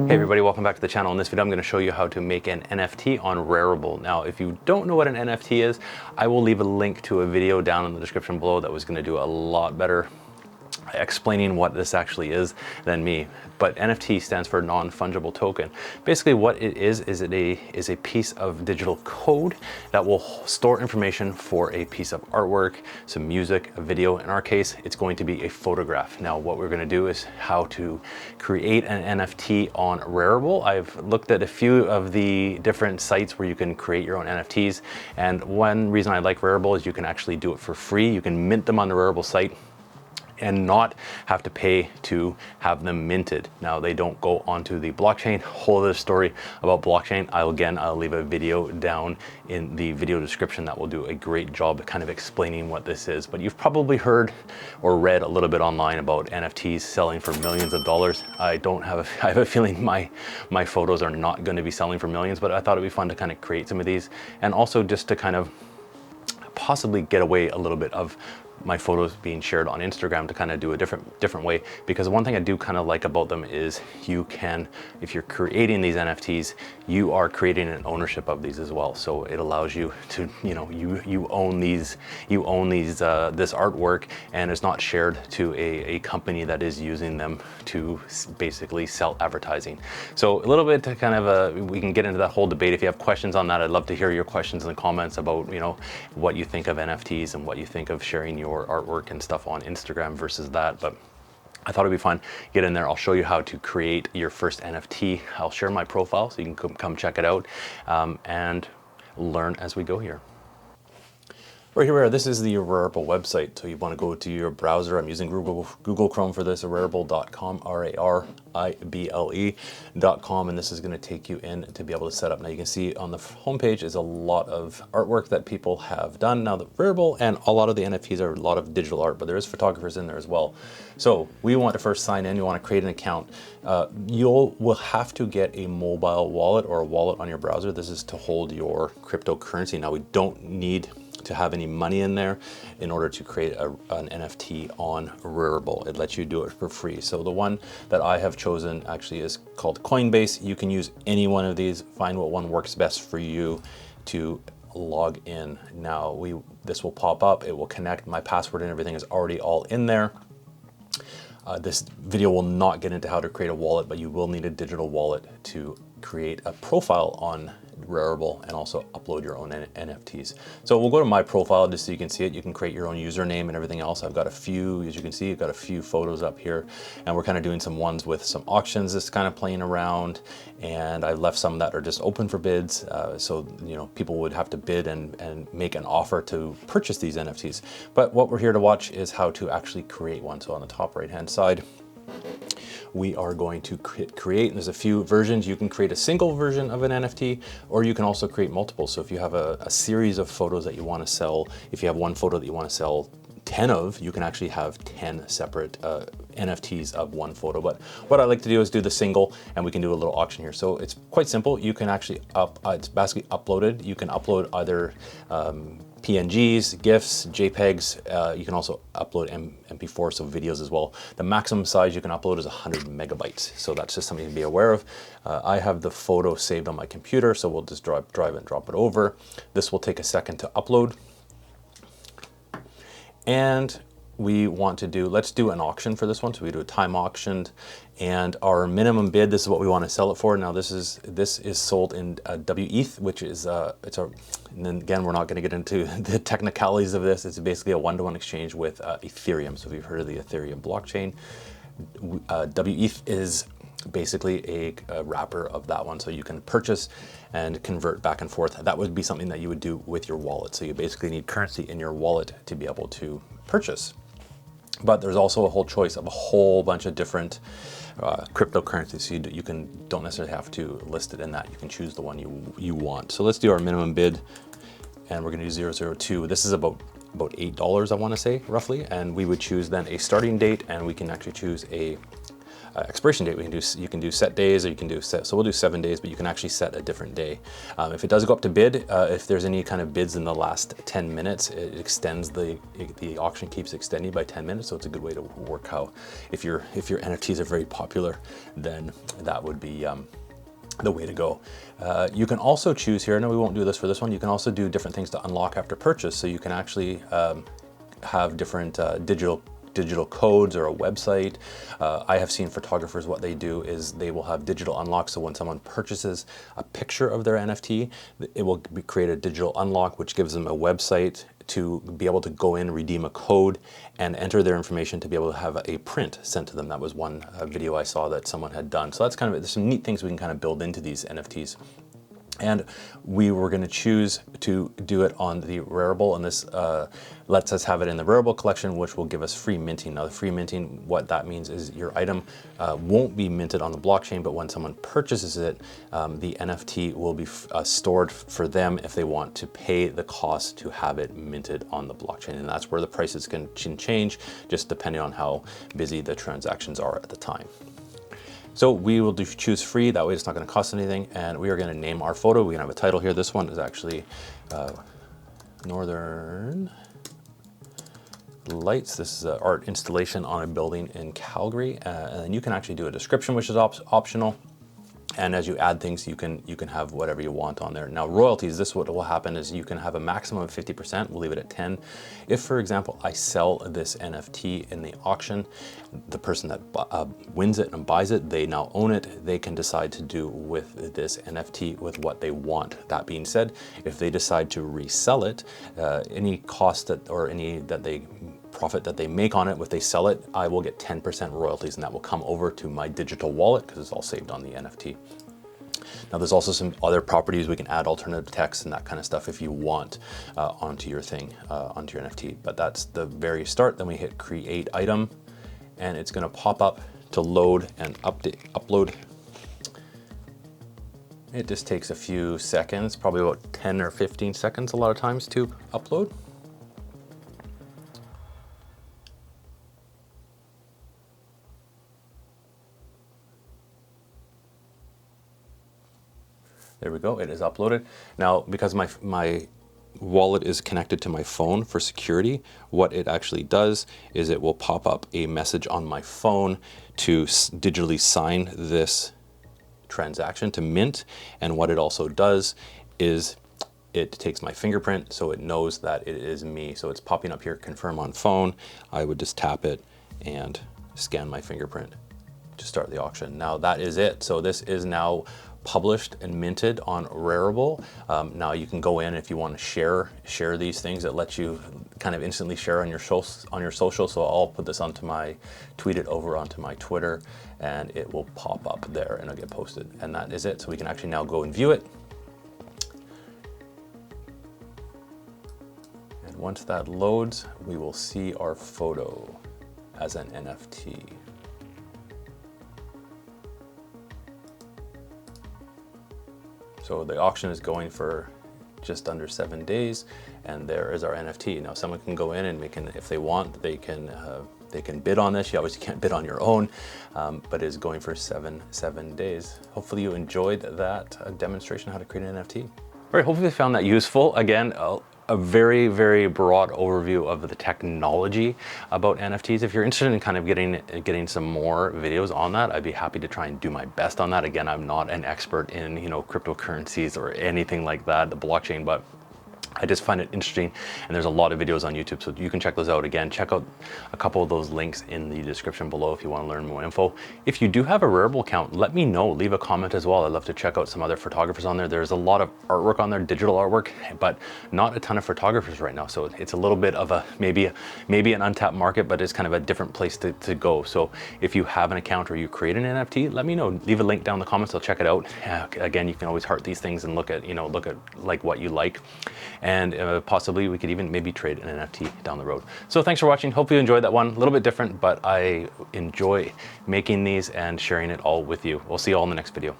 Hey everybody, welcome back to the channel. In this video, I'm going to show you how to make an NFT on Rarible. Now, if you don't know what an NFT is, I will leave a link to a video down in the description below that was going to do a lot better explaining what this actually is than me. But NFT stands for Non-Fungible Token. Basically what it is a piece of digital code that will store information for a piece of artwork, some music, a video. In our case, it's going to be a photograph. Now what we're going to do is how to create an NFT on Rarible. I've looked at a few of the different sites where you can create your own NFTs, and one reason I like Rarible is you can actually do it for free. You can mint them on the Rarible site and not have to pay to have them minted. Now they don't go onto the blockchain. Whole other story about blockchain. I'll leave a video down in the video description that will do a great job kind of explaining what this is. But you've probably heard or read a little bit online about NFTs selling for millions of dollars. I have a feeling my photos are not going to be selling for millions, but I thought it'd be fun to kind of create some of these, and also just to kind of possibly get away a little bit of my photos being shared on Instagram, to kind of do a different way. Because one thing I do kind of like about them is you can, if you're creating these NFTs, you are creating an ownership of these as well. So it allows you to, you own these, this artwork, and it's not shared to a company that is using them to basically sell advertising. So a little bit to kind of we can get into that whole debate. If you have questions on that, I'd love to hear your questions in the comments about what you think of NFTs and what you think of sharing your artwork and stuff on Instagram versus that. But I thought it'd be fun. Get in there. I'll show you how to create your first NFT. I'll share my profile so you can come check it out and learn as we go here. Right here we are. This is the Rarible website. So you want to go to your browser. I'm using Google Chrome for this, rarible.com, Rarible.com, and this is going to take you in to be able to set up. Now you can see on the homepage is a lot of artwork that people have done. Now the Rarible and a lot of the NFTs are a lot of digital art, but there is photographers in there as well. So we want to first sign in. You want to create an account. Will have to get a mobile wallet or a wallet on your browser. This is to hold your cryptocurrency. Now we don't need to have any money in there in order to create an NFT on Rarible. It lets you do it for free. So the one that I have chosen actually is called Coinbase. You can use any one of these. Find what one works best for you to log in. Now this will pop up. It will connect. My password and everything is already all in there. This video will not get into how to create a wallet, but you will need a digital wallet to create a profile on Rarible and also upload your own NFTs. So we'll go to my profile just so you can see it. You can create your own username and everything else. I've got a few, as you can see, I've got a few photos up here, and we're kind of doing some ones with some auctions, just kind of playing around, and I left some that are just open for bids. So people would have to bid and make an offer to purchase these NFTs. But what we're here to watch is how to actually create one. So on the top right hand side, we are going to create, and there's a few versions. You can create a single version of an NFT, or you can also create multiple. So if you have a series of photos that you want to sell, if you have one photo that you want to sell 10 of, you can actually have 10 separate NFTs of one photo. But what I like to do is do the single, and we can do a little auction here. So it's quite simple. You can actually it's basically uploaded. You can upload either PNGs, GIFs, JPEGs. You can also upload MP4, so videos as well. The maximum size you can upload is 100 megabytes. So that's just something to be aware of. I have the photo saved on my computer, so we'll just drive it and drop it over. This will take a second to upload. And we want to let's do an auction for this one. So we do a time auction, and our minimum bid, this is what we want to sell it for. Now this is sold in WETH, which is and then again, we're not going to get into the technicalities of this. It's basically a one-to-one exchange with Ethereum. So if you've heard of the Ethereum blockchain, WETH is basically a wrapper of that one. So you can purchase and convert back and forth. That would be something that you would do with your wallet. So you basically need currency in your wallet to be able to purchase. But there's also a whole choice of a whole bunch of different cryptocurrencies. So you don't necessarily have to list it in that. You can choose the one you want. So let's do our minimum bid, and we're going to do 002. This is about $8, I want to say, roughly. And we would choose then a starting date, and we can actually choose a expiration date. You can do set days, or you can do set, so we'll do 7 days, but you can actually set a different day. If it does go up to bid, if there's any kind of bids in the last 10 minutes, it extends the auction keeps extending by 10 minutes. So it's a good way to work how, if your NFTs are very popular, then that would be the way to go. You can also choose here, no, we won't do this for this one. You can also do different things to unlock after purchase. So you can actually have different digital codes or a website. I have seen photographers, what they do is they will have digital unlocks. So when someone purchases a picture of their NFT, it will create a digital unlock, which gives them a website to be able to go in, redeem a code, and enter their information to be able to have a print sent to them. That was one video I saw that someone had done. So that's kind of, there's some neat things we can kind of build into these NFTs. And we were going to choose to do it on the Rarible, and this lets us have it in the Rarible collection, which will give us free minting. Now the free minting, what that means is your item won't be minted on the blockchain, but when someone purchases it, the NFT will be stored for them if they want to pay the cost to have it minted on the blockchain. And that's where the prices can change, just depending on how busy the transactions are at the time. So we will choose free, that way it's not going to cost anything, and we are going to name our photo. We can have a title here. This one is actually Northern Lights. This is an art installation on a building in Calgary, and then you can actually do a description, which is optional. And as you add things, you can have whatever you want on there. Now royalties, this what will happen is you can have a maximum of 50%. We'll leave it at 10. If, for example, I sell this NFT in the auction, the person that wins it and buys it, they now own it. They can decide to do with this NFT with what they want. That being said, if they decide to resell it, any cost that, or any that they profit that they make on it, if they sell it, I will get 10% royalties, and that will come over to my digital wallet because it's all saved on the NFT. Now there's also some other properties we can add, alternative text and that kind of stuff if you want onto your thing, onto your NFT. But that's the very start. Then we hit create item, and it's going to pop up to load and upload. It just takes a few seconds, probably about 10 or 15 seconds a lot of times to upload. There we go, it is uploaded. Now, because my wallet is connected to my phone for security, what it actually does is it will pop up a message on my phone to digitally sign this transaction to mint. And what it also does is it takes my fingerprint, so it knows that it is me. So it's popping up here, confirm on phone. I would just tap it and scan my fingerprint to start the auction. Now that is it. So this is now published and minted on Rarible. Now you can go in if you want to share these things. It lets you kind of instantly share on your social. So I'll put this tweet it over onto my Twitter, and it will pop up there and it'll get posted. And that is it. So we can actually now go and view it. And once that loads, we will see our photo as an NFT. So the auction is going for just under 7 days, and there is our NFT. Now someone can go in and if they want, they can bid on this. You obviously can't bid on your own, but it's going for seven days. Hopefully you enjoyed that demonstration how to create an NFT. All right, hopefully you found that useful. Again, a very, very broad overview of the technology about NFTs. If you're interested in kind of getting some more videos on that, I'd be happy to try and do my best on that. Again, I'm not an expert in, cryptocurrencies or anything like that, the blockchain, but I just find it interesting, and there's a lot of videos on YouTube, so you can check those out. Again, check out a couple of those links in the description below if you want to learn more info. If you do have a Rarible account, let me know, leave a comment as well. I'd love to check out some other photographers on there. There's a lot of artwork on there, digital artwork, but not a ton of photographers right now. So it's a little bit of a, maybe an untapped market, but it's kind of a different place to go. So if you have an account or you create an NFT, let me know, leave a link down in the comments. I'll check it out. Again, you can always heart these things and look at like what you like. And possibly we could even maybe trade an NFT down the road. So thanks for watching. Hope you enjoyed that one. A little bit different, but I enjoy making these and sharing it all with you. We'll see you all in the next video.